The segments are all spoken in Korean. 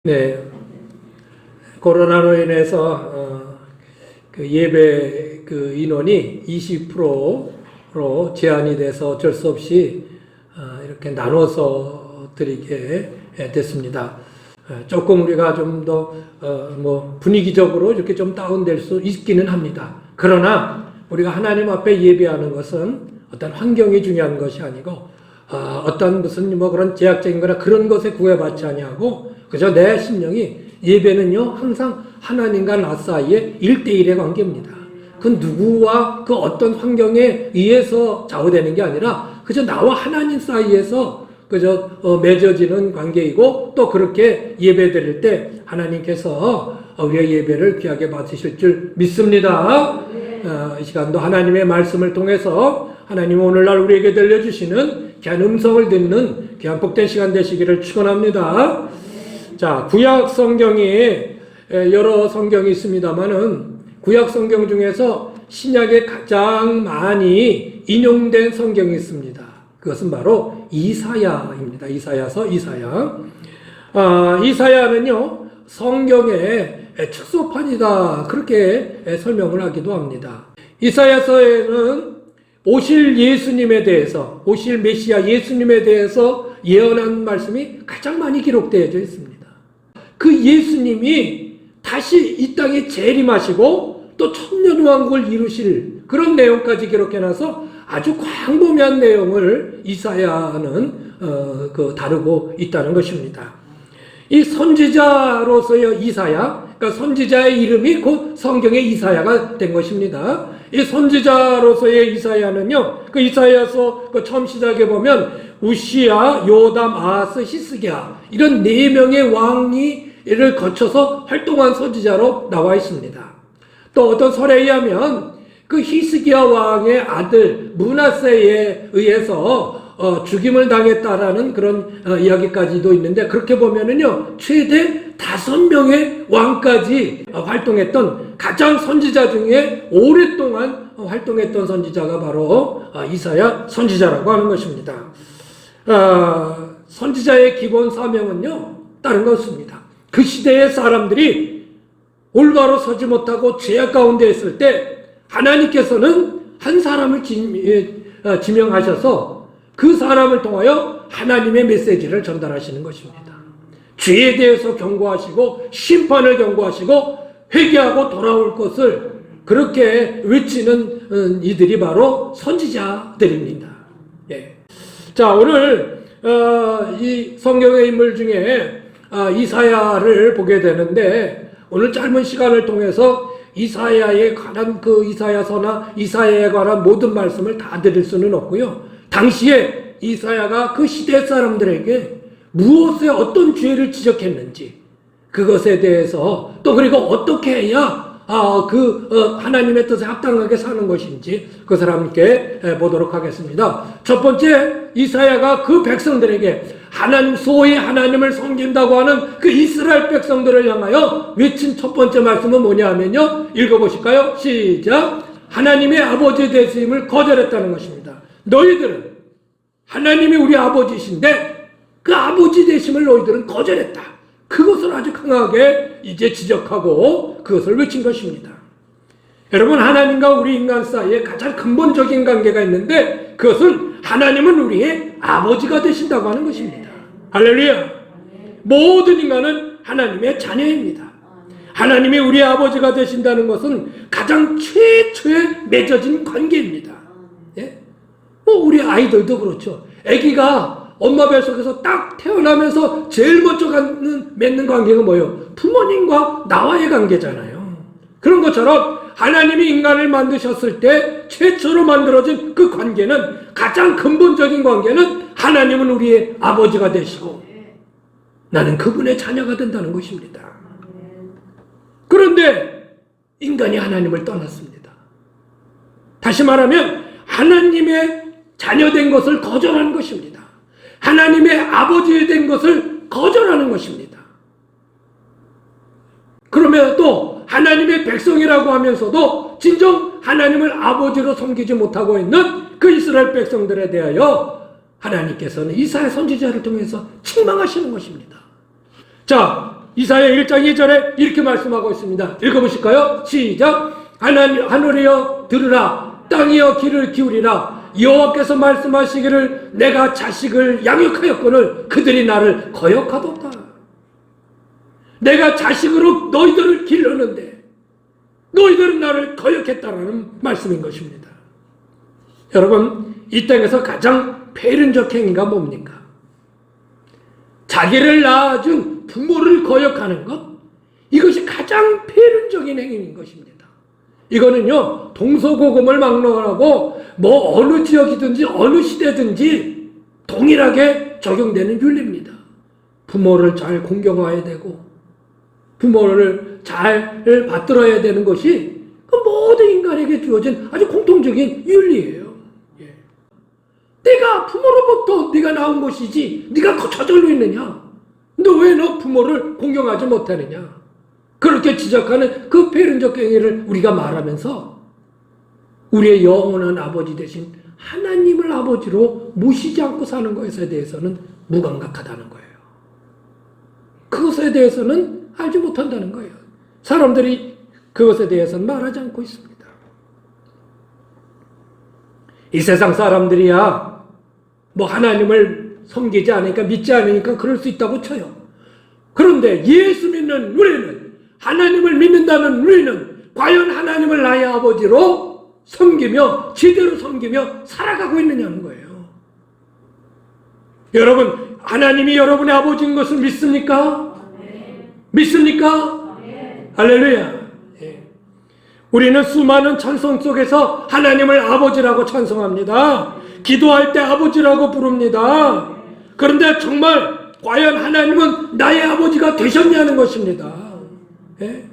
네, 코로나로 인해서 그 예배 그 인원이 20%로 제한이 돼서 어쩔 수 없이 이렇게 나눠서 드리게 됐습니다. 조금 우리가 좀 더 분위기적으로 이렇게 좀 다운될 수 있기는 합니다. 그러나 우리가 하나님 앞에 예배하는 것은 어떤 환경이 중요한 것이 아니고 어떤 무슨 그런 제약적인 거나 그런 것에 구애받지 아니하고 그저 내 심령이 예배는요 항상 하나님과 나 사이의 1대1의 관계입니다. 그 누구와 그 어떤 환경에 의해서 좌우되는 게 아니라 그저 나와 하나님 사이에서 그저 맺어지는 관계이고, 또 그렇게 예배 드릴 때 하나님께서 우리의 예배를 귀하게 받으실 줄 믿습니다. 이 시간도 하나님의 말씀을 통해서 하나님 오늘날 우리에게 들려주시는 귀한 음성을 듣는 귀한 복된 시간 되시기를 축원합니다. 자, 구약 성경에 여러 성경이 있습니다만은 구약 성경 중에서 신약에 가장 많이 인용된 성경이 있습니다. 그것은 바로 이사야입니다. 이사야서 이사야. 이사야는요 성경의 축소판이다 그렇게 설명을 하기도 합니다. 이사야서에는 오실 예수님에 대해서, 오실 메시아 예수님에 대해서 예언한 말씀이 가장 많이 기록되어져 있습니다. 그 예수님이 다시 이 땅에 재림하시고 또 천년왕국을 이루실 그런 내용까지 기록해놔서 아주 광범위한 내용을 이사야는 다루고 있다는 것입니다. 이 선지자로서의 이사야, 그러니까 선지자의 이름이 곧 성경의 이사야가 된 것입니다. 이 선지자로서의 이사야는요, 그 이사야서 처음 시작해 보면 우시야, 요담, 아하스, 히스기야 이런 4명의 왕이를 거쳐서 활동한 선지자로 나와 있습니다. 또 어떤 설에 의하면 그 히스기야 왕의 아들 므낫세에 의해서 죽임을 당했다라는 그런 이야기까지도 있는데, 그렇게 보면은요 최대 5명의 왕까지 활동했던 가장 선지자 중에 오랫동안 활동했던 선지자가 바로 이사야 선지자라고 하는 것입니다. 선지자의 기본 사명은요 다른 것입니다. 그 시대의 사람들이 올바로 서지 못하고 죄악 가운데 있을 때 하나님께서는 한 사람을 지명하셔서 그 사람을 통하여 하나님의 메시지를 전달하시는 것입니다. 죄에 대해서 경고하시고 심판을 경고하시고 회개하고 돌아올 것을 그렇게 외치는 이들이 바로 선지자들입니다. 예. 자, 오늘 이 성경의 인물 중에 이사야를 보게 되는데, 오늘 짧은 시간을 통해서 이사야에 관한 그 이사야서나 이사야에 관한 모든 말씀을 다 드릴 수는 없고요. 당시에 이사야가 그 시대 사람들에게 무엇에 어떤 죄를 지적했는지 그것에 대해서, 또 그리고 어떻게 해야 하나님의 뜻에 합당하게 사는 것인지 그것을 함께 보도록 하겠습니다. 첫 번째, 이사야가 그 백성들에게 소위 하나님을 섬긴다고 하는 그 이스라엘 백성들을 향하여 외친 첫 번째 말씀은 뭐냐 하면요, 읽어보실까요? 시작. 하나님의 아버지 되심을 거절했다는 것입니다. 너희들은 하나님이 우리 아버지신데 그 아버지 되심을 너희들은 거절했다. 그것을 아주 강하게 이제 지적하고 그것을 외친 것입니다. 여러분, 하나님과 우리 인간 사이에 가장 근본적인 관계가 있는데 그것은 하나님은 우리의 아버지가 되신다고 하는 것입니다. 할렐루야. 모든 인간은 하나님의 자녀입니다. 하나님이 우리의 아버지가 되신다는 것은 가장 최초에 맺어진 관계입니다. 예? 우리 아이들도 그렇죠. 아기가 엄마 뱃속에서 딱 태어나면서 제일 먼저 맺는 관계가 뭐예요? 부모님과 나와의 관계잖아요. 그런 것처럼 하나님이 인간을 만드셨을 때 최초로 만들어진 그 관계는, 가장 근본적인 관계는 하나님은 우리의 아버지가 되시고 나는 그분의 자녀가 된다는 것입니다. 그런데 인간이 하나님을 떠났습니다. 다시 말하면 하나님의 자녀된 것을 거절하는 것입니다. 하나님의 아버지 된 것을 거절하는 것입니다. 그러면 또 하나님의 백성이라고 하면서도 진정 하나님을 아버지로 섬기지 못하고 있는 그 이스라엘 백성들에 대하여 하나님께서는 이사야 선지자를 통해서 책망하시는 것입니다. 자, 이사야 1장 2절에 이렇게 말씀하고 있습니다. 읽어보실까요? 시작. 하늘이여 들으라. 땅이여 귀를 기울이라. 여호와께서 말씀하시기를 내가 자식을 양육하였거늘 그들이 나를 거역하도다. 내가 자식으로 너희들을 길렀는데 너희들은 나를 거역했다라는 말씀인 것입니다. 여러분, 이 땅에서 가장 폐륜적 행위가 뭡니까? 자기를 낳아준 부모를 거역하는 것, 이것이 가장 폐륜적인 행위인 것입니다. 이거는요, 동서고금을 막론하고 뭐 어느 지역이든지 어느 시대든지 동일하게 적용되는 윤리입니다. 부모를 잘 공경해야 되고 부모를 잘 받들어야 되는 것이 그 모든 인간에게 주어진 아주 공통적인 윤리예요. 예. 내가 부모로부터 네가 나온 것이지 네가 저절로 있느냐? 너 왜 너 부모를 공경하지 못하느냐? 그렇게 지적하는 그 폐륜적 행위를 우리가 말하면서 우리의 영원한 아버지 대신 하나님을 아버지로 모시지 않고 사는 것에 대해서는 무감각하다는 거예요. 그것에 대해서는 알지 못한다는 거예요. 사람들이 그것에 대해서는 말하지 않고 있습니다. 이 세상 사람들이야 뭐 하나님을 섬기지 않으니까 믿지 않으니까 그럴 수 있다고 쳐요. 그런데 예수 믿는 우리는, 하나님을 믿는다는 우리는 과연 하나님을 나의 아버지로 섬기며 제대로 섬기며 살아가고 있느냐는 거예요. 여러분, 하나님이 여러분의 아버지인 것을 믿습니까? 믿습니까? 할렐루야. 예. 우리는 수많은 찬송 속에서 하나님을 아버지라고 찬송합니다. 기도할 때 아버지라고 부릅니다. 그런데 정말 과연 하나님은 나의 아버지가 되셨냐는 것입니다. 예?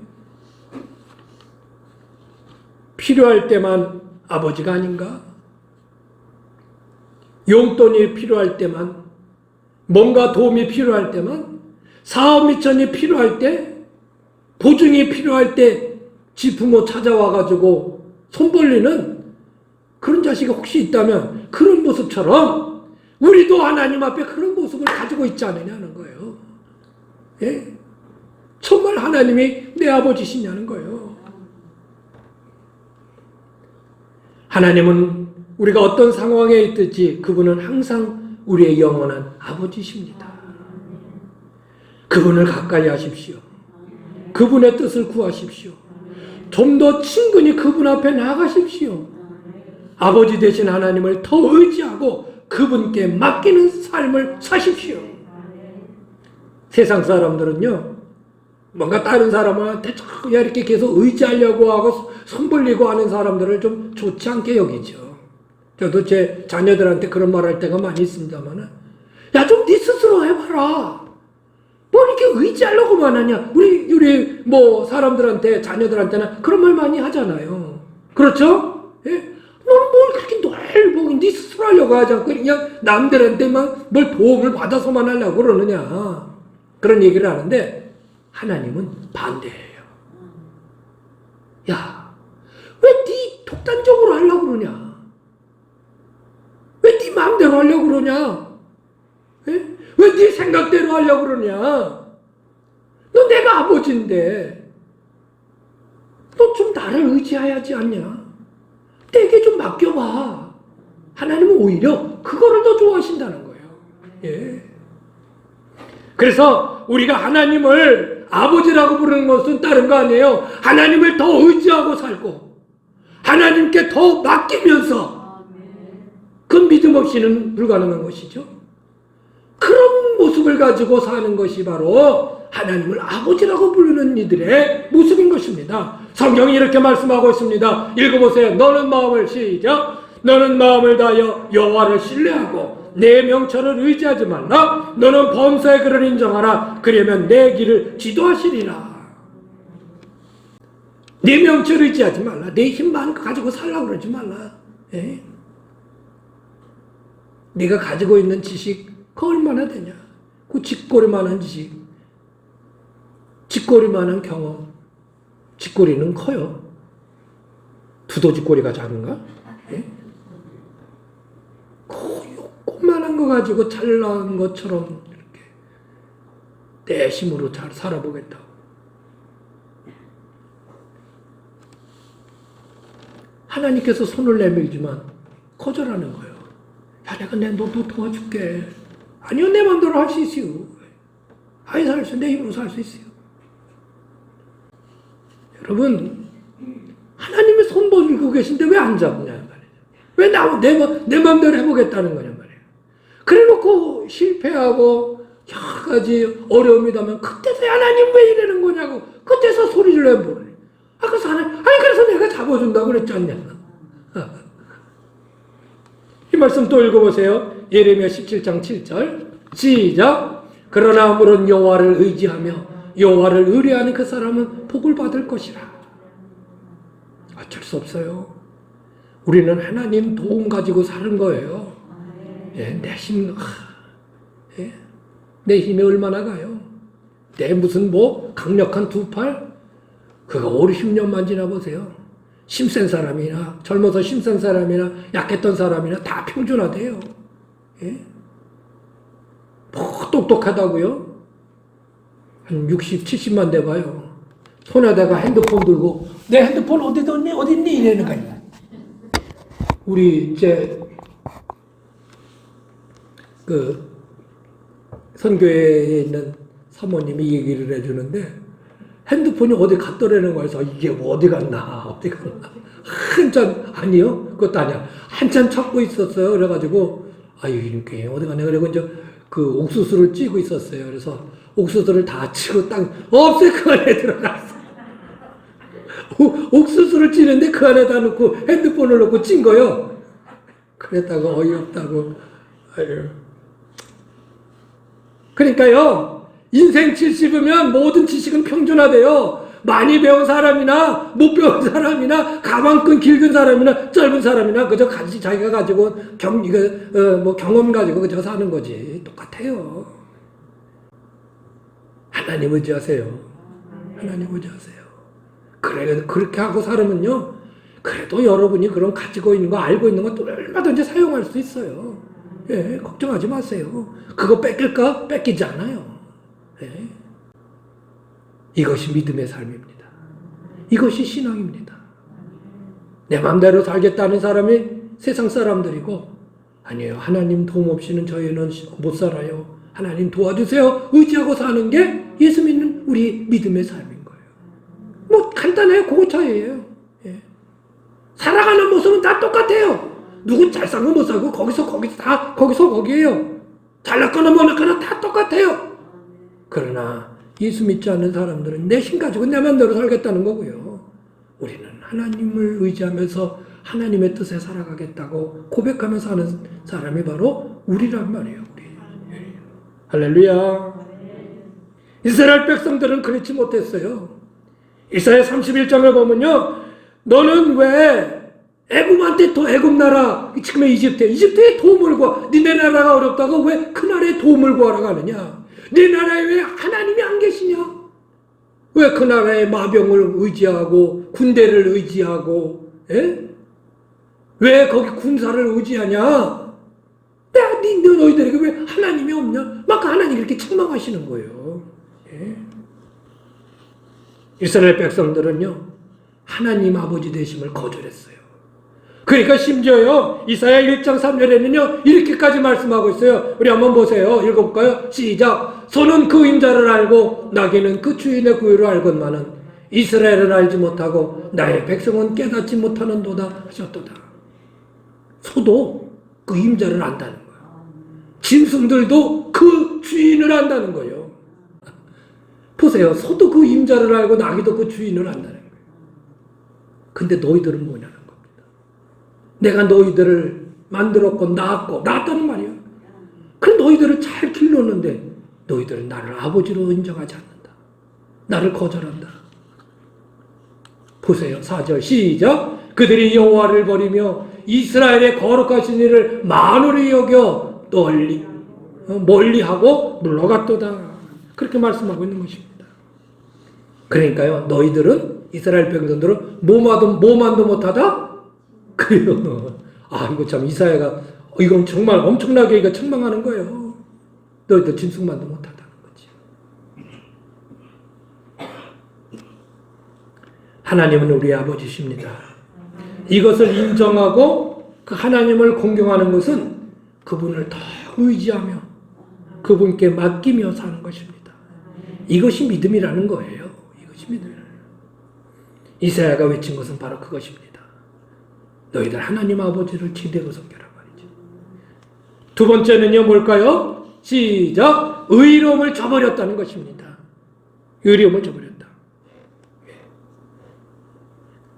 필요할 때만 아버지가 아닌가? 용돈이 필요할 때만, 뭔가 도움이 필요할 때만, 사업 미천이 필요할 때, 보증이 필요할 때 지 부모 찾아와가지고 손 벌리는 그런 자식이 혹시 있다면 그런 모습처럼 우리도 하나님 앞에 그런 모습을 가지고 있지 않느냐는 거예요. 예? 정말 하나님이 내 아버지시냐는 거예요. 하나님은 우리가 어떤 상황에 있든지 그분은 항상 우리의 영원한 아버지십니다. 그분을 가까이 하십시오. 그분의 뜻을 구하십시오. 좀 더 친근히 그분 앞에 나가십시오. 아버지 되신 하나님을 더 의지하고 그분께 맡기는 삶을 사십시오. 세상 사람들은요, 뭔가 다른 사람한테 이렇게 계속 의지하려고 하고 손 벌리고 하는 사람들을 좀 좋지 않게 여기죠. 저도 제 자녀들한테 그런 말 할 때가 많이 있습니다만은, 야, 좀 네 스스로 해봐라. 뭐 이렇게 의지하려고만 하냐. 우리 뭐 사람들한테, 자녀들한테는 그런 말 많이 하잖아요. 그렇죠? 예? 너는 뭘 그렇게 넓어 네 스스로 하려고 하지 않고 그냥 남들한테만 뭘 도움을 받아서만 하려고 그러느냐. 그런 얘기를 하는데 하나님은 반대예요. 야, 왜 네 독단적으로 하려고 그러냐? 왜 네 마음대로 하려고 그러냐? 예? 왜 네 생각대로 하려고 그러냐? 너 내가 아버지인데 너 좀 나를 의지해야지 않냐? 내게 좀 맡겨봐. 하나님은 오히려 그거를 더 좋아하신다는 거예요. 예. 그래서 우리가 하나님을 아버지라고 부르는 것은 다른 거 아니에요. 하나님을 더 의지하고 살고 하나님께 더 맡기면서 그 믿음 없이는 불가능한 것이죠. 그런 모습을 가지고 사는 것이 바로 하나님을 아버지라고 부르는 이들의 모습인 것입니다. 성경이 이렇게 말씀하고 있습니다. 읽어보세요. 너는 마음을 시작. 너는 마음을 다하여 여호와를 신뢰하고 내 명철을 의지하지 말라. 너는 범사의 그를 인정하라. 그러면 내 길을 지도하시리라. 내 명철을 의지하지 말라. 내 힘만 가지고 살라고 그러지 말라. 예? 네가 가지고 있는 지식 그 얼마나 되냐? 그 쥐꼬리만한 지식, 쥐꼬리만한 경험. 쥐꼬리는 커요. 두더지꼬리가 작은가? 예? 요만한 거 가지고 잘난 것처럼 이렇게 내 힘으로 잘 살아보겠다고. 하나님께서 손을 내밀지만 거절하는 거예요. 야, 내가 너도 도와줄게. 아니요, 내 마음대로 할 수 있어요. 아예 내 힘으로 살 수 있어요. 여러분, 하나님의 손 벌리고 계신데 왜 안 잡냐 말이에요. 왜 내 마음대로 해보겠다는 거냐 말이에요. 그래놓고 실패하고 여러 가지 어려움이 나면 그때서 하나님 왜 이러는 거냐고 그때서 소리를 내버려. 그래서 그래서 내가 잡아준다고 그랬지 않냐. 이 말씀 또 읽어보세요. 예레미야 17장 7절 시작. 그러나 물은 여호와를 의지하며 여호와를 의뢰하는 그 사람은 복을 받을 것이라. 어쩔 수 없어요. 우리는 하나님 도움 가지고 사는 거예요. 예, 내 힘이 얼마나 가요? 내 무슨 강력한 두 팔? 그거 5, 10년만 지나보세요. 힘센 사람이나 젊어서 힘센 사람이나 약했던 사람이나 다 평준화돼요. 예? 똑똑하다고요? 한 60, 70만 돼봐요. 손에다가 핸드폰 들고 내 핸드폰 어디 있니? 이러는 거야. 우리 이제 선교회에 있는 사모님이 얘기를 해주는데 핸드폰이 어디 갔더라는 거에서 이게 어디 갔나 한참 아니요 그것도 아니야 한참 찾고 있었어요. 그래가지고 이렇게 어디 갔냐 그리고 이제 그 옥수수를 찌고 있었어요. 그래서 옥수수를 다 치고 딱 없애 그 안에 들어갔어. 옥수수를 찌는데 그 안에다 놓고 핸드폰을 놓고 찐 거요. 그랬다고 어이없다고. 그러니까요 인생 70이면 모든 지식은 평준화돼요. 많이 배운 사람이나 못 배운 사람이나 가방끈 길든 사람이나 짧은 사람이나 그저 자기가 가지고 경험 가지고 그저 사는 거지. 똑같아요. 하나님 의지하세요. 하나님 의지하세요. 그렇게 하고 살면요 그래도 여러분이 그런 가지고 있는 거 알고 있는 거 얼마든지 사용할 수 있어요. 예, 걱정하지 마세요. 그거 뺏길까? 뺏기지 않아요. 예. 이것이 믿음의 삶입니다. 이것이 신앙입니다. 내 마음대로 살겠다는 사람이 세상 사람들이고 아니에요. 하나님 도움 없이는 저희는 못 살아요. 하나님 도와주세요. 의지하고 사는 게 예수 믿는 우리 믿음의 삶인 거예요. 간단해요. 그거 차이예요. 예. 살아가는 모습은 다 똑같아요. 누군 잘 살고 못 살고 거기서 거기에요. 잘났거나 못났거나 다 똑같아요. 그러나 예수 믿지 않는 사람들은 내 힘 가지고 내 맘대로 살겠다는 거고요. 우리는 하나님을 의지하면서 하나님의 뜻에 살아가겠다고 고백하면서 하는 사람이 바로 우리란 말이에요. 우리. 할렐루야. 이스라엘 백성들은 그렇지 못했어요. 이사야 31장을 보면요. 너는 왜 애굽한테 애굽 나라 지금의 이집트에 도움을 구하 니네 나라가 어렵다고 왜 그 나라에 도움을 구하러 가느냐. 네 나라에 왜 하나님이 안 계시냐? 왜 그 나라의 마병을 의지하고 군대를 의지하고 왜 거기 군사를 의지하냐? 너희들에게 왜 하나님이 없냐? 막 하나님 이렇게 책망하시는 거예요. 예? 이스라엘 백성들은요 하나님 아버지 되심을 거절했어요. 그러니까 심지어요 이사야 1장 3절에는요 이렇게까지 말씀하고 있어요. 우리 한번 보세요. 읽어볼까요? 시작. 소는 그 임자를 알고 나귀는 그 주인의 구유를 알건만은 이스라엘을 알지 못하고 나의 백성은 깨닫지 못하는도다 하셨도다. 소도 그 임자를 안다는 거예요. 짐승들도 그 주인을 안다는 거예요. 보세요. 소도 그 임자를 알고 나귀도 그 주인을 안다는 거예요. 근데 너희들은 뭐냐는 겁니다. 내가 너희들을 만들었고 낳았다는 말이야. 그래 너희들을 잘 길렀는데 너희들은 나를 아버지로 인정하지 않는다. 나를 거절한다. 보세요. 4절 시작. 그들이 여호와를 버리며 이스라엘의 거룩하신 이를 만홀히 여겨 멀리하고 물러갔도다. 그렇게 말씀하고 있는 것입니다. 그러니까요. 너희들은 이스라엘 백성들은 뭐만도 못하다? 그래요. 이거 참 이사야가 이건 정말 엄청나게 이거 책망하는 거예요. 너희들 짐승만도 못하다는 거지. 하나님은 우리의 아버지십니다. 이것을 인정하고 그 하나님을 공경하는 것은 그분을 더 의지하며 그분께 맡기며 사는 것입니다. 이것이 믿음이라는 거예요. 이것이 믿음이라는 거예요. 이사야가 외친 것은 바로 그것입니다. 너희들 하나님 아버지를 제대로 섬겨라 말이죠. 두 번째는요 뭘까요? 시작! 의로움을 저버렸다는 것입니다. 의로움을 저버렸다.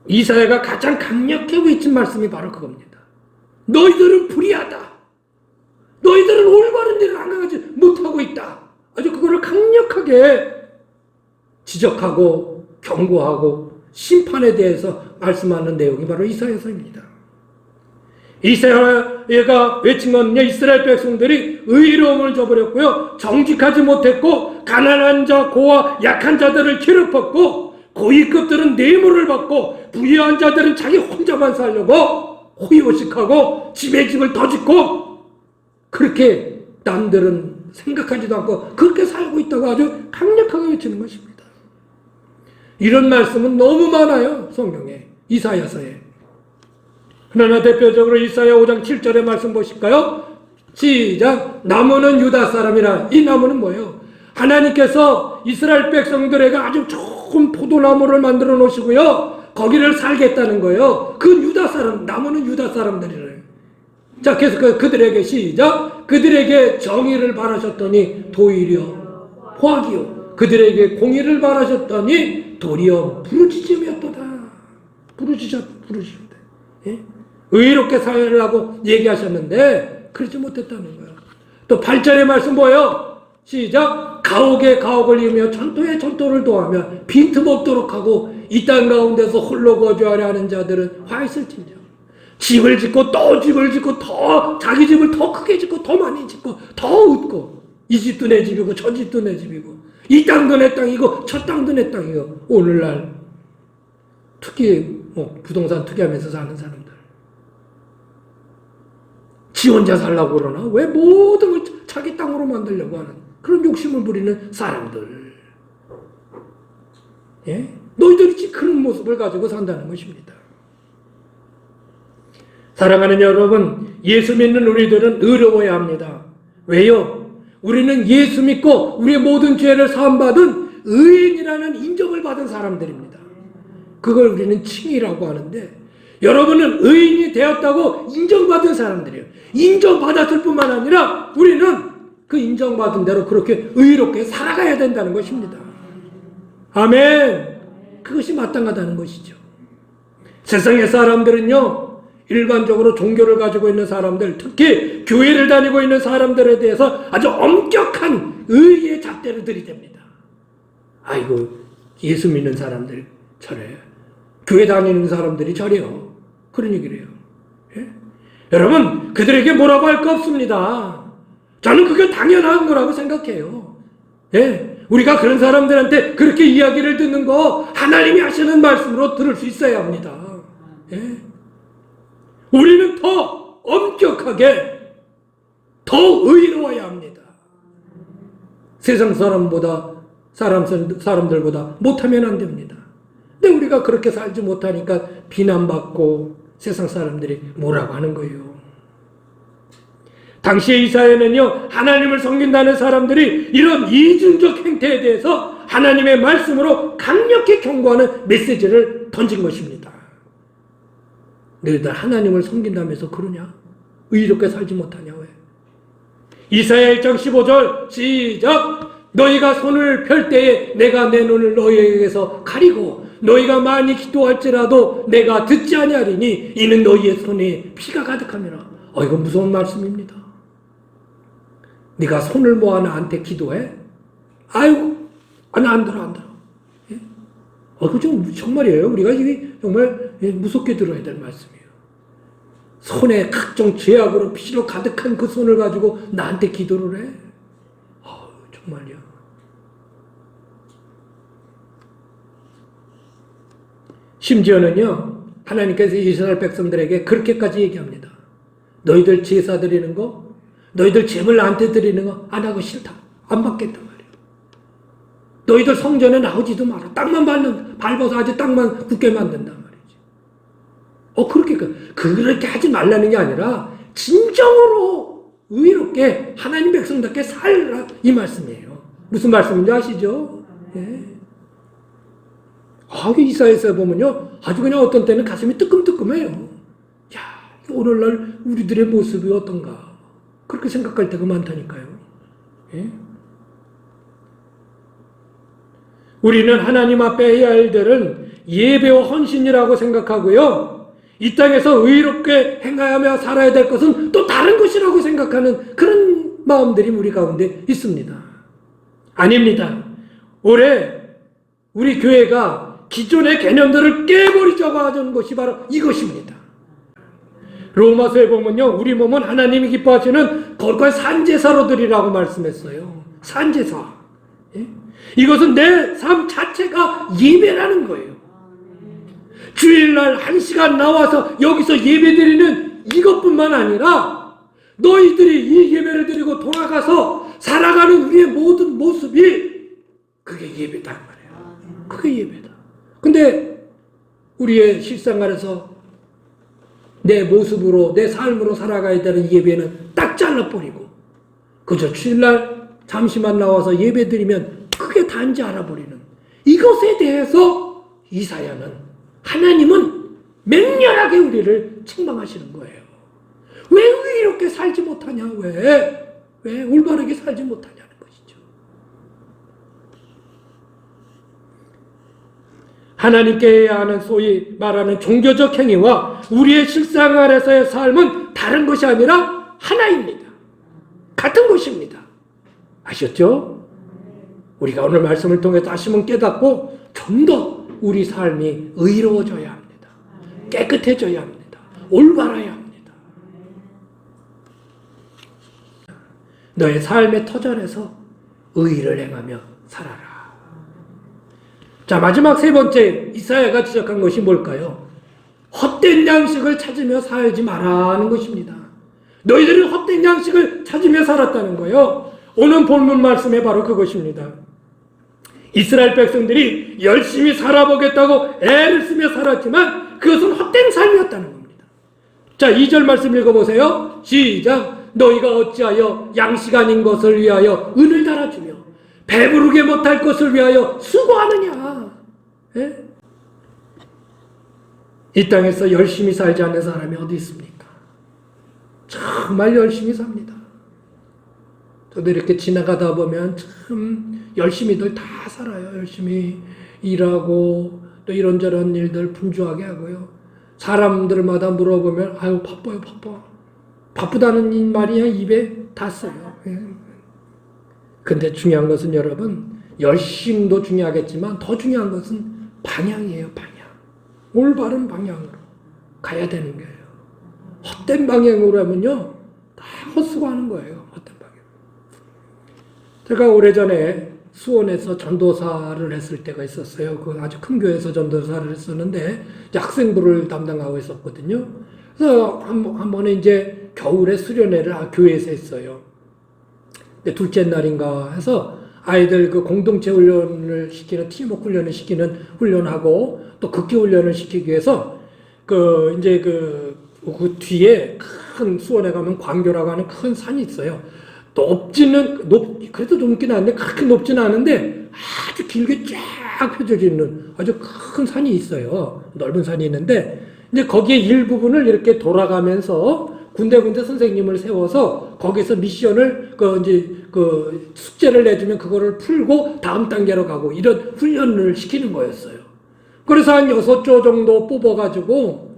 이사야가 가장 강력하게 외친 말씀이 바로 그겁니다. 너희들은 불의하다. 너희들은 올바른 일을 행하지 못하고 있다. 아주 그거를 강력하게 지적하고 경고하고 심판에 대해서 말씀하는 내용이 바로 이사야서입니다. 이사야가 외친 건요, 이스라엘 백성들이 의로움을 저버렸고요, 정직하지 못했고, 가난한 자, 고와 약한 자들을 괴롭혔고, 고위급들은 뇌물을 받고, 부유한 자들은 자기 혼자만 살려고 호의호식하고 집에 집을 더 짓고, 그렇게 남들은 생각하지도 않고 그렇게 살고 있다고 아주 강력하게 외치는 것입니다. 이런 말씀은 너무 많아요. 성경에, 이사야서에. 그러나 대표적으로 이사야 5장 7절의 말씀 보실까요? 시작! 나무는 유다 사람이라. 이 나무는 뭐예요? 하나님께서 이스라엘 백성들에게 아주 좋은 포도나무를 만들어 놓으시고요, 거기를 살겠다는 거예요. 그 유다 사람, 나무는 유다 사람들이래요. 자, 계속 그들에게 시작! 그들에게 정의를 바라셨더니 도리어 포악이요, 그들에게 공의를 바라셨더니 도리어 부르짖음이었도다. 부르짖는데, 예? 의롭게 살라고 얘기하셨는데 그러지 못했다는 거예요. 또 8절의 말씀 뭐예요? 시작! 가옥에 가옥을 이으며 전토에 전토를 도하며 빈틈없도록 하고 이 땅 가운데서 홀로 거주하려 하는 자들은 화 있을진저. 집을 짓고 또 집을 짓고 더 자기 집을 더 크게 짓고 더 많이 짓고 더 웃고, 이 집도 내 집이고 저 집도 내 집이고 이 땅도 내 땅이고 저 땅도 내 땅이고, 오늘날 특히 부동산 투기하면서 사는 사람들, 지 혼자 살라고 그러나 왜 모든 걸 자기 땅으로 만들려고 하는 그런 욕심을 부리는 사람들, 예? 너희들이 그런 모습을 가지고 산다는 것입니다. 사랑하는 여러분, 예수 믿는 우리들은 의로워야 합니다. 왜요? 우리는 예수 믿고 우리의 모든 죄를 사함받은 의인이라는 인정을 받은 사람들입니다. 그걸 우리는 칭의라고 하는데, 여러분은 의인이 되었다고 인정받은 사람들이에요. 인정받았을 뿐만 아니라 우리는 그 인정받은 대로 그렇게 의롭게 살아가야 된다는 것입니다. 아멘. 그것이 마땅하다는 것이죠. 세상의 사람들은요, 일반적으로 종교를 가지고 있는 사람들, 특히 교회를 다니고 있는 사람들에 대해서 아주 엄격한 의의 잣대를 들이댑니다. 아이고, 예수 믿는 사람들 저래요. 교회 다니는 사람들이 저래요. 그런 얘기를 해요. 예? 여러분, 그들에게 뭐라고 할 거 없습니다. 저는 그게 당연한 거라고 생각해요. 예? 우리가 그런 사람들한테 그렇게 이야기를 듣는 거 하나님이 하시는 말씀으로 들을 수 있어야 합니다. 예? 우리는 더 엄격하게, 더 의로워야 합니다. 세상 사람들보다 못하면 안 됩니다. 근데 우리가 그렇게 살지 못하니까 비난받고 세상 사람들이 뭐라고 하는 거예요. 당시의 이사야는요, 하나님을 섬긴다는 사람들이 이런 이중적 행태에 대해서 하나님의 말씀으로 강력히 경고하는 메시지를 던진 것입니다. 너희들 하나님을 섬긴다면서 그러냐? 의롭게 살지 못하냐? 왜? 이사야 1장 15절 시작! 너희가 손을 펼 때에 내가 내 눈을 너희에게서 가리고 너희가 많이 기도할지라도 내가 듣지 아니하리니 이는 너희의 손에 피가 가득함이라. 이거 무서운 말씀입니다. 네가 손을 모아 나한테 기도해? 아이고, 나 안 들어. 예? 그거 정말이에요. 우리가 이게 정말 무섭게 들어야 될 말씀이에요. 손에 각종 죄악으로 피로 가득한 그 손을 가지고 나한테 기도를 해? 정말요. 심지어는요, 하나님께서 이스라엘 백성들에게 그렇게까지 얘기합니다. 너희들 제사 드리는 거, 너희들 제물 나한테 드리는 거 안 하고 싫다. 안 받겠단 말이에요. 너희들 성전에 나오지도 마라. 땅만 밟아서 아주 땅만 굳게 만든단 말이지. 그렇게 하지 말라는 게 아니라 진정으로 의롭게 하나님 백성답게 살라 이 말씀이에요. 무슨 말씀인지 아시죠? 예. 이사야서에 보면요, 아주 그냥 어떤 때는 가슴이 뜨끔뜨끔해요. 야, 오늘날 우리들의 모습이 어떤가 그렇게 생각할 때가 많다니까요. 예? 우리는 하나님 앞에 해야 할 일들은 예배와 헌신이라고 생각하고요, 이 땅에서 의롭게 행하며 살아야 될 것은 또 다른 것이라고 생각하는 그런 마음들이 우리 가운데 있습니다. 아닙니다. 올해 우리 교회가 기존의 개념들을 깨버리자고 하는 것이 바로 이것입니다. 로마서에 보면요, 우리 몸은 하나님이 기뻐하시는 거룩한 산제사로 드리라고 말씀했어요. 산제사. 예? 이것은 내 삶 자체가 예배라는 거예요. 주일날 1시간 나와서 여기서 예배 드리는 이것뿐만 아니라 너희들이 이 예배를 드리고 돌아가서 살아가는 우리의 모든 모습이 그게 예배다 말이에요. 그게 예배다. 근데 우리의 실생활에서 내 모습으로 내 삶으로 살아가야 되는 예배는 딱 잘라버리고 그저 주일날 잠시만 나와서 예배 드리면 그게 단지 알아버리는 이것에 대해서 이사야는 하나님은 맹렬하게 우리를 책망하시는 거예요. 왜 이렇게 살지 못하냐? 왜 올바르게 살지 못하냐는 것이죠. 하나님께 해야 하는 소위 말하는 종교적 행위와 우리의 실생활에서의 삶은 다른 것이 아니라 하나입니다. 같은 것입니다. 아셨죠? 우리가 오늘 말씀을 통해 다시 한번 깨닫고 좀 더 우리 삶이 의로워져야 합니다. 깨끗해져야 합니다. 올바라야 합니다. 너의 삶의 터전에서 의를 행하며 살아라. 자, 마지막 세 번째 이사야가 지적한 것이 뭘까요? 헛된 양식을 찾으며 살지 마라는 것입니다. 너희들은 헛된 양식을 찾으며 살았다는 거예요. 오늘 본문 말씀에 바로 그것입니다. 이스라엘 백성들이 열심히 살아보겠다고 애를 쓰며 살았지만 그것은 헛된 삶이었다는 겁니다. 자, 2절 말씀 읽어보세요. 시작. 너희가 어찌하여 양식 아닌 것을 위하여 은을 달아주며 배부르게 못할 것을 위하여 수고하느냐. 예? 이 땅에서 열심히 살지 않는 사람이 어디 있습니까? 정말 열심히 삽니다. 저도 이렇게 지나가다 보면 참 열심히들 다 살아요. 열심히 일하고 또 이런저런 일들 분주하게 하고요. 사람들마다 물어보면 아유 바빠요 바빠. 바쁘다는 말이 입에 닿았어요. 근데 중요한 것은 여러분 열심도 중요하겠지만 더 중요한 것은 방향이에요. 방향. 올바른 방향으로 가야 되는 거예요. 헛된 방향으로 하면요 다 헛수고하는 거예요. 헛된 방향. 제가 오래전에 수원에서 전도사를 했을 때가 있었어요. 그 아주 큰 교회에서 전도사를 했었는데 학생부를 담당하고 있었거든요. 그래서 한 번에 이제 겨울에 수련회를 교회에서 했어요. 근데 둘째 날인가 해서 아이들 그 공동체 훈련을 시키는 팀워크 훈련을 시키는 훈련하고 또 극기 훈련을 시키기 위해서 그 뒤에 큰 수원에 가면 광교라고 하는 큰 산이 있어요. 그래도 좀 높긴 한데 그렇게 높지는 않은데 아주 길게 쫙 펴져 있는 아주 큰 산이 있어요. 넓은 산이 있는데 이제 거기에 일부분을 이렇게 돌아가면서 군데군데 선생님을 세워서 거기서 미션을 숙제를 내주면 그거를 풀고 다음 단계로 가고 이런 훈련을 시키는 거였어요. 그래서 한 6조 정도 뽑아가지고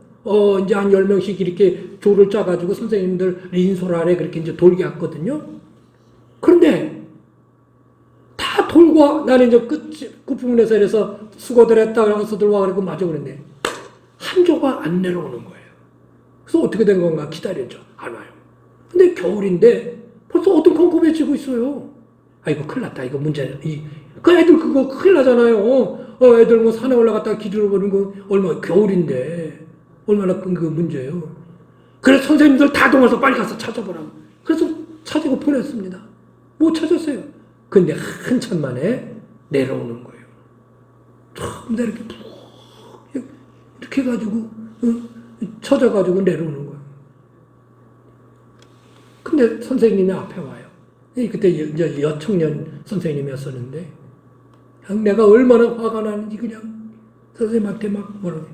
이제 한 10명씩 이렇게 조를 짜가지고 선생님들 인솔 아래 그렇게 이제 돌게 했거든요. 그런데 다 돌고 나는 이제 끝부분에서 이래서 수고들 했다 그래서 와 그러고 마저 그랬는데 한 조가 안 내려오는 거예요. 그래서 어떻게 된 건가 기다렸죠. 안 와요. 근데 겨울인데 벌써 어두컴컴해지고 있어요. 아이고 큰일 났다. 이거 문제. 그 애들 그거 큰일 나잖아요. 애들 뭐 산에 올라갔다가 기둥을 버리는 거 겨울인데 얼마나 큰 그 문제예요. 그래서 선생님들 다 동원해서 빨리 가서 찾아보라고. 그래서 찾고 보냈습니다. 못 찾았어요. 근데 한참 만에 내려오는 거예요. 처음부터 이렇게 푹 이렇게 해가지고 쳐져가지고 내려오는 거예요. 근데 선생님이 앞에 와요. 그때 이제 여청년 선생님이었었는데 내가 얼마나 화가 나는지 그냥 선생님한테 막 뭐라고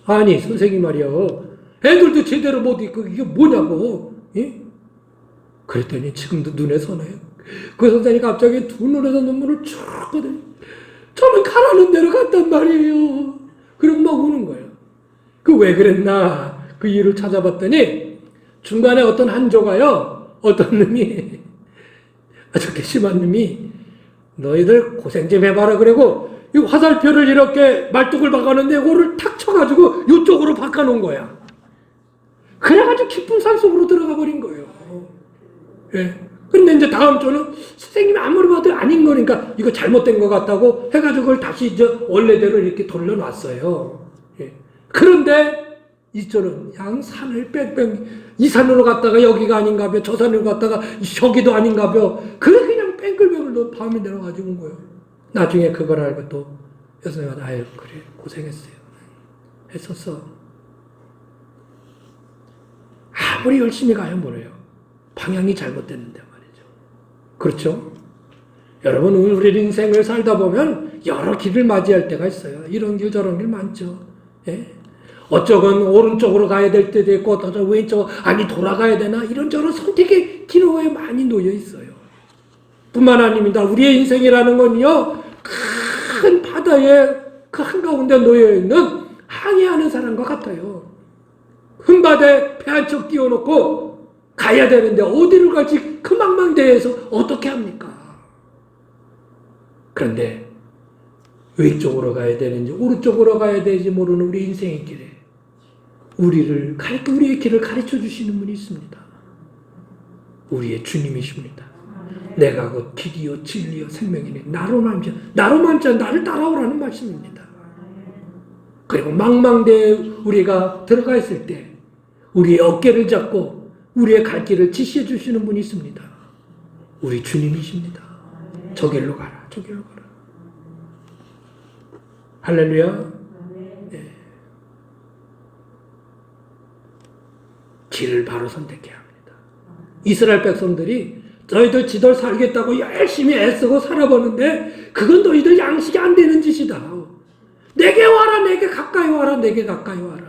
아니 선생님 말이요 애들도 제대로 못 읽고 이게 뭐냐고 예? 그랬더니 지금도 눈에 선해요. 그 선생님이 갑자기 두 눈에서 눈물을 쭉 거든. 저는 가라는 대로 갔단 말이에요. 그리고 막 우는 거예요. 그 왜 그랬나 그 이유를 찾아봤더니 중간에 어떤 한조가요 어떤 놈이 아주 괘씸한 놈이 너희들 고생 좀 해봐라 그러고 이 화살표를 이렇게 말뚝을 박았는데 이거를 탁 쳐가지고 이쪽으로 바꿔놓은 거야. 그래가지고 깊은 산속으로 들어가 버린 거예요. 예. 근데 이제 다음 주는 선생님이 아무리 봐도 아닌 거니까 이거 잘못된 것 같다고 해가지고 그걸 다시 이제 원래대로 이렇게 돌려놨어요. 예. 그런데 이쪽은 양 산을 뺑뺑 이 산으로 갔다가 여기가 아닌가벼 저 산으로 갔다가 저기도 아닌가벼 그래 그냥 뺑글뺑글 밤이 내려가지고 온 거예요. 나중에 그걸 알고 또 여선생님한테 아유 그래 고생했어요. 했었어. 아무리 열심히 가요 뭐래요. 방향이 잘못됐는데 말이죠. 그렇죠? 여러분 우리 인생을 살다 보면 여러 길을 맞이할 때가 있어요. 이런 길 저런 길 많죠. 예? 어쩌건 오른쪽으로 가야 될 때도 있고 어쩌건 왼쪽 아니 돌아가야 되나 이런저런 선택의 기로에 많이 놓여 있어요. 뿐만 아닙니다. 우리의 인생이라는 건요 큰 바다에 그 한가운데 놓여있는 항해하는 사람과 같아요. 흠바다에 배 한 척 띄워놓고 가야 되는데 어디를 갈지 그 망망대해에서 어떻게 합니까? 그런데 왼쪽으로 가야 되는지 오른쪽으로 가야 되는지 모르는 우리 인생의 길에 우리의 길을 가르쳐 주시는 분이 있습니다. 우리의 주님이십니다. 내가 그 길이요 진리요 생명이네. 나로 말미암아 나를 따라오라는 말씀입니다. 그리고 망망대에 우리가 들어가 있을 때 우리의 어깨를 잡고 우리의 갈 길을 지시해 주시는 분이 있습니다. 우리 주님이십니다. 저 길로 가라. 저 길로 가라. 할렐루야. 네. 길을 바로 선택해야 합니다. 이스라엘 백성들이 너희들 지들 살겠다고 열심히 애쓰고 살아보는데 그건 너희들 양식이 안 되는 짓이다. 내게 와라. 내게 가까이 와라. 내게 가까이 와라.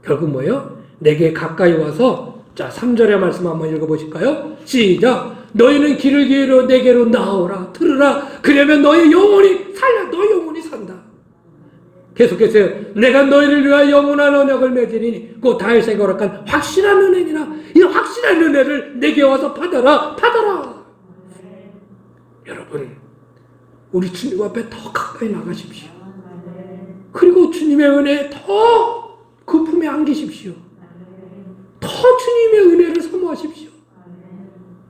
결국 뭐예요? 내게 가까이 와서 자 3절의 말씀 한번 읽어보실까요? 시작. 너희는 길을 기울여 내게로 나오라. 들으라. 그러면 너희 영혼이 살라. 너희 영혼이 산다. 계속해서 내가 너희를 위하여 영원한 언약을 맺으리니 곧 다윗에게 허락한 확실한 은혜니라. 이 확실한 은혜를 내게 와서 받아라. 받아라. 여러분 우리 주님 앞에 더 가까이 나가십시오. 그리고 주님의 은혜에 더 그 품에 안기십시오. 더 주님의 은혜를 사모하십시오.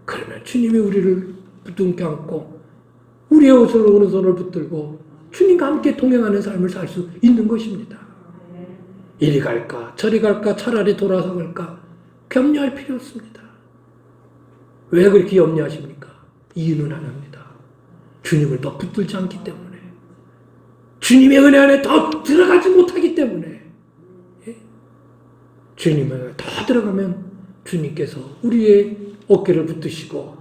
그러면 주님이 우리를 부둥켜 안고 우리의 옷을 오른손을 붙들고 주님과 함께 동행하는 삶을 살 수 있는 것입니다. 이리 갈까 저리 갈까 차라리 돌아서 갈까 염려할 필요 없습니다. 왜 그렇게 염려하십니까? 이유는 하나입니다. 주님을 더 붙들지 않기 때문에 주님의 은혜 안에 더 들어가지 못하기 때문에 주님을 더 들어가면 주님께서 우리의 어깨를 붙드시고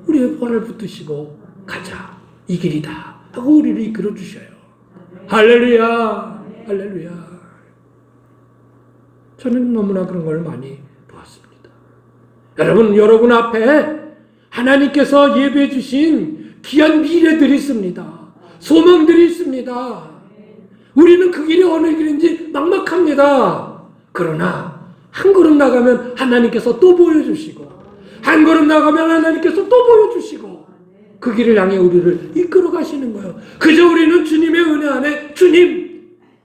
우리의 발을 붙드시고 가자 이 길이다 하고 우리를 이끌어 주셔요. 할렐루야. 할렐루야. 저는 너무나 그런 걸 많이 보았습니다. 여러분 앞에 하나님께서 예배해 주신 귀한 미래들이 있습니다. 소망들이 있습니다. 우리는 그 길이 어느 길인지 막막합니다. 그러나 한 걸음 나가면 하나님께서 또 보여주시고 한 걸음 나가면 하나님께서 또 보여주시고 그 길을 향해 우리를 이끌어 가시는 거예요. 그저 우리는 주님의 은혜 안에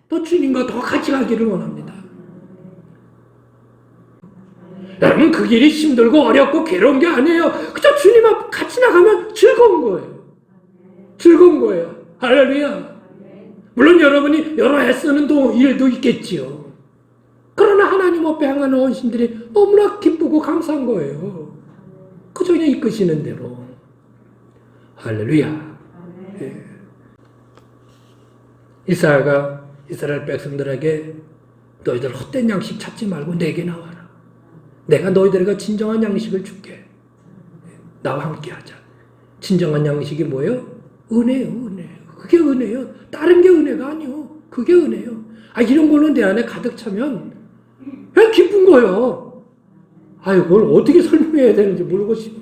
또 주님과 더 같이 가기를 원합니다. 여러분 그 길이 힘들고 어렵고 괴로운 게 아니에요. 그저 주님 앞 같이 나가면 즐거운 거예요. 즐거운 거예요. 할렐루야. 물론 여러분이 여러 애쓰는 일도 있겠지요. 그러나 하나님 앞에 향하는 헌신들이 너무나 기쁘고 감사한 거예요. 그저 그냥 이끄시는 대로. 할렐루야. 예. 이사야가 이스라엘 백성들에게 너희들 헛된 양식 찾지 말고 내게 나와라. 내가 너희들에게 진정한 양식을 줄게. 나와 함께 하자. 진정한 양식이 뭐예요? 은혜요, 은혜. 그게 은혜요. 다른 게 은혜가 아니요. 그게 은혜요. 이런 거는 내 안에 가득 차면 그냥 기쁜 거예요. 그걸 어떻게 설명해야 되는지 모르겠어요.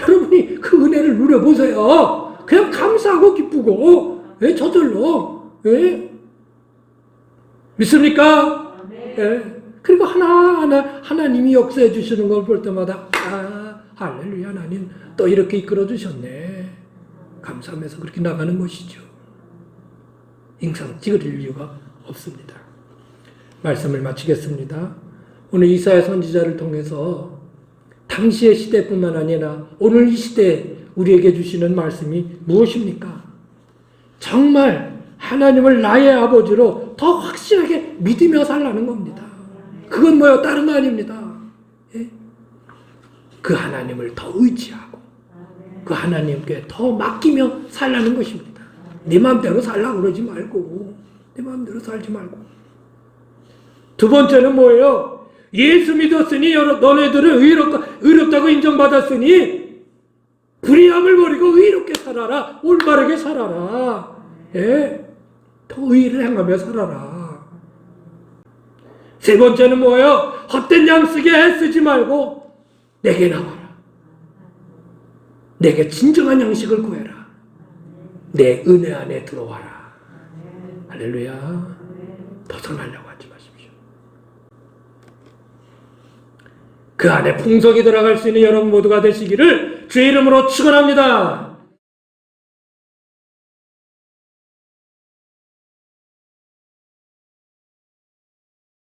여러분이 그 은혜를 누려보세요. 그냥 감사하고 기쁘고, 저절로. 믿습니까? 그리고 하나하나 하나님이 역사해 주시는 걸 볼 때마다 할렐루야, 하나님 또 이렇게 이끌어 주셨네. 감사하면서 그렇게 나가는 것이죠. 인상 찌그릴 이유가 없습니다. 말씀을 마치겠습니다. 오늘 이사야 선지자를 통해서 당시의 시대뿐만 아니라 오늘 이 시대에 우리에게 주시는 말씀이 무엇입니까? 정말 하나님을 나의 아버지로 더 확실하게 믿으며 살라는 겁니다. 그건 뭐예요? 다른 거 아닙니다. 그 하나님을 더 의지하고 그 하나님께 더 맡기며 살라는 것입니다. 네 마음대로 살라고 그러지 말고, 네 마음대로 살지 말고. 두 번째는 뭐예요? 예수 믿었으니 너네들은 의롭다고 인정받았으니 불의함을 버리고 의롭게 살아라. 올바르게 살아라. 더 의를 행하며 살아라. 세 번째는 뭐예요? 헛된 양식에 애쓰지 말고 내게 나와라. 내게 진정한 양식을 구해라. 내 은혜 안에 들어와라. 할렐루야. 벗어나려고 하지 마십시오. 그 안에 풍성히 들어갈 수 있는 여러분 모두가 되시기를 주의 이름으로 축원합니다.